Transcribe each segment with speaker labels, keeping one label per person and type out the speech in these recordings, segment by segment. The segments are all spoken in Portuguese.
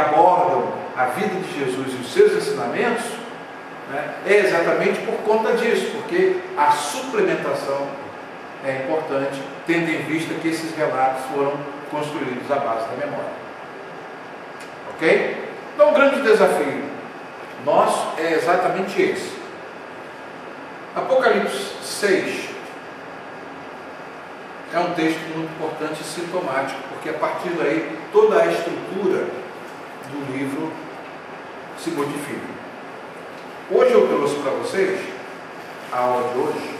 Speaker 1: abordam a vida de Jesus e os seus ensinamentos, né, é exatamente por conta disso, porque a suplementação é importante, tendo em vista que esses relatos foram construídos à base da memória. Ok? Então, o grande desafio nosso é exatamente esse. Apocalipse 6 é um texto muito importante e sintomático, porque a partir daí toda a estrutura do livro se modifica. Hoje eu trouxe para vocês, a aula de hoje,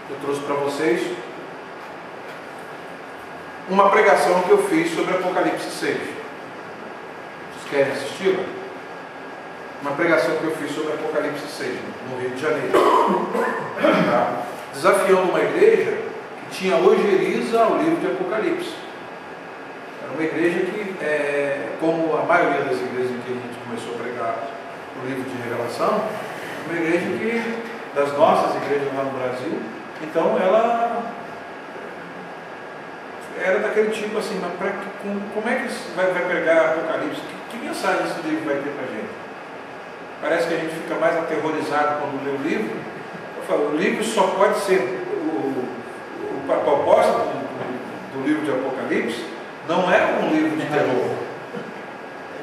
Speaker 1: eu trouxe para vocês uma pregação que eu fiz sobre Apocalipse 6. Vocês querem assisti-la? Uma pregação que eu fiz sobre Apocalipse 6, no Rio de Janeiro. Tá? Desafiando uma igreja que tinha ojeriza ao livro de Apocalipse. Era uma igreja que, como a maioria das igrejas em que a gente começou a pregar o livro de Revelação, uma igreja que, das nossas igrejas lá no Brasil, então ela era daquele tipo assim, mas como é que vai pregar Apocalipse? Que mensagem esse livro vai ter para a gente? Parece que a gente fica mais aterrorizado quando lê o livro. Eu falo, o livro só pode ser, a proposta do livro de Apocalipse não é um livro de terror.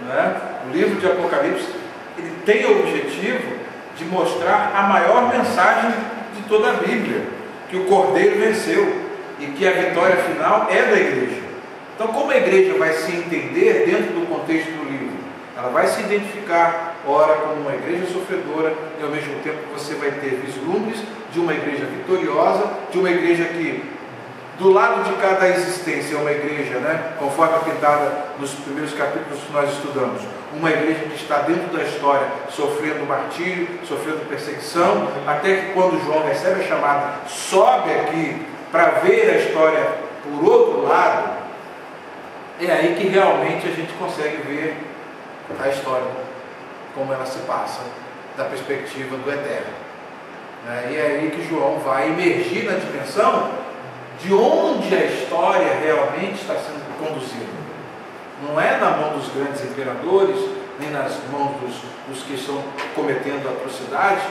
Speaker 1: Né? O livro de Apocalipse, ele tem o objetivo de mostrar a maior mensagem de toda a Bíblia, que o Cordeiro venceu e que a vitória final é da igreja. Então, como a igreja vai se entender dentro do contexto do livro? Ela vai se identificar, ora, como uma igreja sofredora, e ao mesmo tempo você vai ter vislumbres de uma igreja vitoriosa, de uma igreja que, do lado de cada existência, é uma igreja, né, conforme pintada nos primeiros capítulos que nós estudamos, uma igreja que está dentro da história, sofrendo martírio, sofrendo perseguição, até que quando João recebe a chamada, sobe aqui para ver a história por outro lado. É aí que realmente a gente consegue ver a história, como ela se passa, da perspectiva do eterno. E é aí que João vai emergir na dimensão de onde a história realmente está sendo conduzida. Não é na mão dos grandes imperadores, nem nas mãos dos que estão cometendo atrocidades,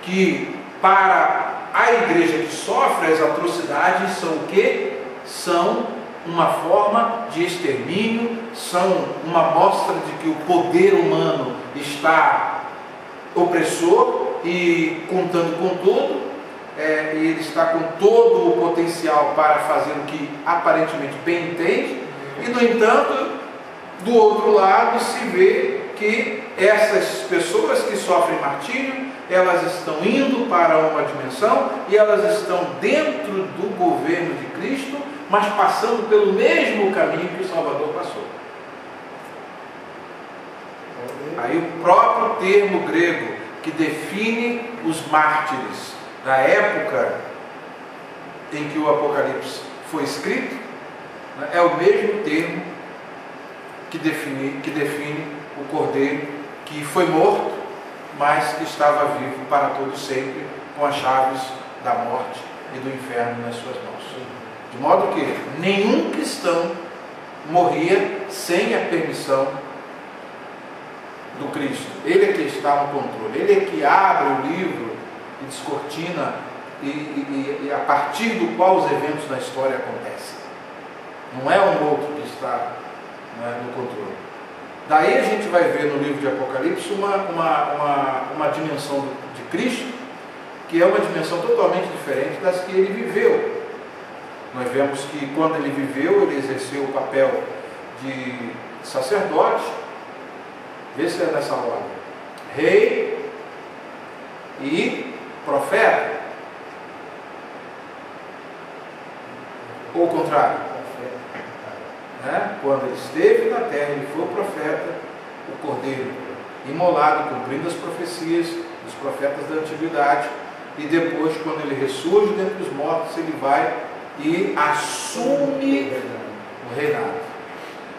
Speaker 1: que para a igreja que sofre as atrocidades são o quê? São uma forma de extermínio, são uma mostra de que o poder humano está opressor e contando com tudo, e ele está com todo o potencial para fazer o que aparentemente bem entende, e no entanto, do outro lado se vê que essas pessoas que sofrem martírio, elas estão indo para uma dimensão e elas estão dentro do governo de Cristo, mas passando pelo mesmo caminho que o Salvador passou. Aí o próprio termo grego que define os mártires da época em que o Apocalipse foi escrito, né, é o mesmo termo que define o Cordeiro que foi morto, mas que estava vivo para todo sempre, com as chaves da morte e do inferno nas suas mãos. De modo que nenhum cristão morria sem a permissão do Cristo. Ele é que está no controle, ele é que abre o livro e descortina e a partir do qual os eventos da história acontecem. Não é um outro que está, né, no controle. Daí a gente vai ver no livro de Apocalipse uma dimensão de Cristo, que é uma dimensão totalmente diferente das que ele viveu. Nós vemos que quando ele viveu, ele exerceu o papel de sacerdote, vê se é nessa ordem, rei e profeta, ou o contrário, né? Quando ele esteve na terra, ele foi o profeta, o Cordeiro imolado, cumprindo as profecias dos profetas da antiguidade, e depois, quando ele ressurge dentre os mortos, ele vai e assume o reinado.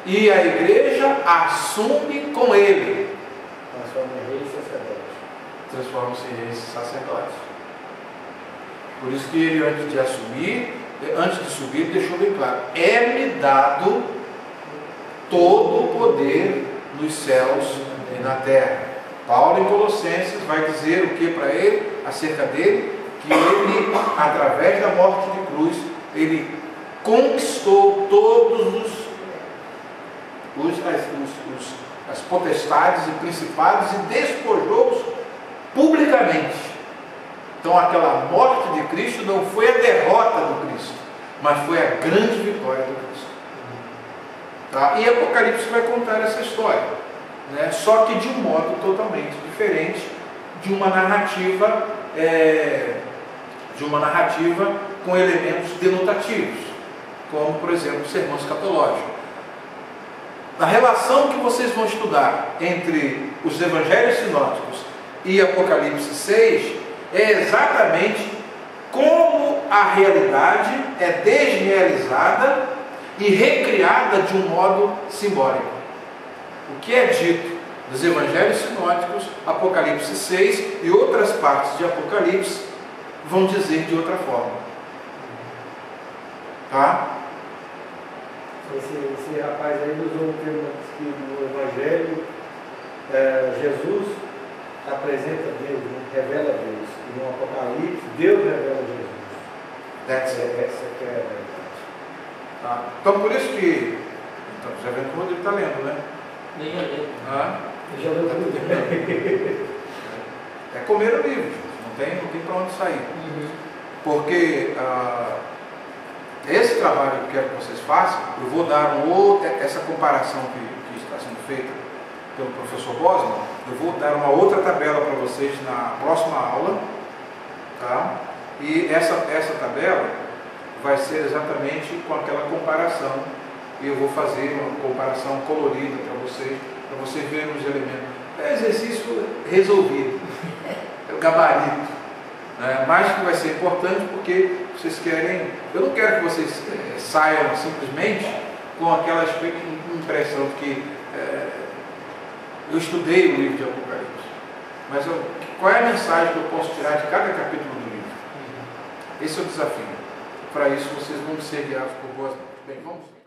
Speaker 1: E a igreja assume com ele.
Speaker 2: Transforma-se em reis e sacerdotes.
Speaker 1: Transforma-se em reis e sacerdotes. Por isso que ele, antes de subir, deixou bem claro: é-me dado todo o poder nos céus e na terra. Paulo em Colossenses vai dizer o que para ele, acerca dele? Que ele, através da morte de cruz, ele conquistou todos as potestades e principados e despojou-os publicamente. Então aquela morte de Cristo não foi a derrota do Cristo, mas foi a grande vitória do Cristo. Tá? E Apocalipse vai contar essa história, né? Só que de um modo totalmente diferente de uma narrativa com elementos denotativos, como por exemplo o sermão escatológico. A relação que vocês vão estudar entre os evangelhos sinóticos e Apocalipse 6 é exatamente como a realidade é desrealizada e recriada de um modo simbólico. O que é dito dos evangelhos sinóticos, Apocalipse 6 e outras partes de Apocalipse vão dizer de outra forma. Tá?
Speaker 2: Esse rapaz aí usou um termo que no Evangelho Jesus apresenta Deus, né? Revela Deus. E no Apocalipse, Deus revela Jesus. Essa que é a verdade.
Speaker 1: Tá? Então por isso que. Então, já vendo que o Rodrigo está lendo, né?
Speaker 3: Nem já leu.
Speaker 2: Já leu tudo.
Speaker 1: É comer o livro, não tem para onde sair. Porque esse trabalho que eu quero que vocês façam, eu vou dar essa comparação que está sendo feita pelo professor Bosman, eu vou dar uma outra tabela para vocês na próxima aula, tá? E essa tabela vai ser exatamente com aquela comparação, e eu vou fazer uma comparação colorida para vocês verem os elementos. É exercício resolvido, é o gabarito. Mas que vai ser importante porque vocês querem. Eu não quero que vocês saiam simplesmente com aquela impressão de que eu estudei o livro de Apocalipse. Mas qual é a mensagem que eu posso tirar de cada capítulo do livro? Esse é o desafio. Para isso vocês vão ser guiados por boas mãos. Bem, vamos.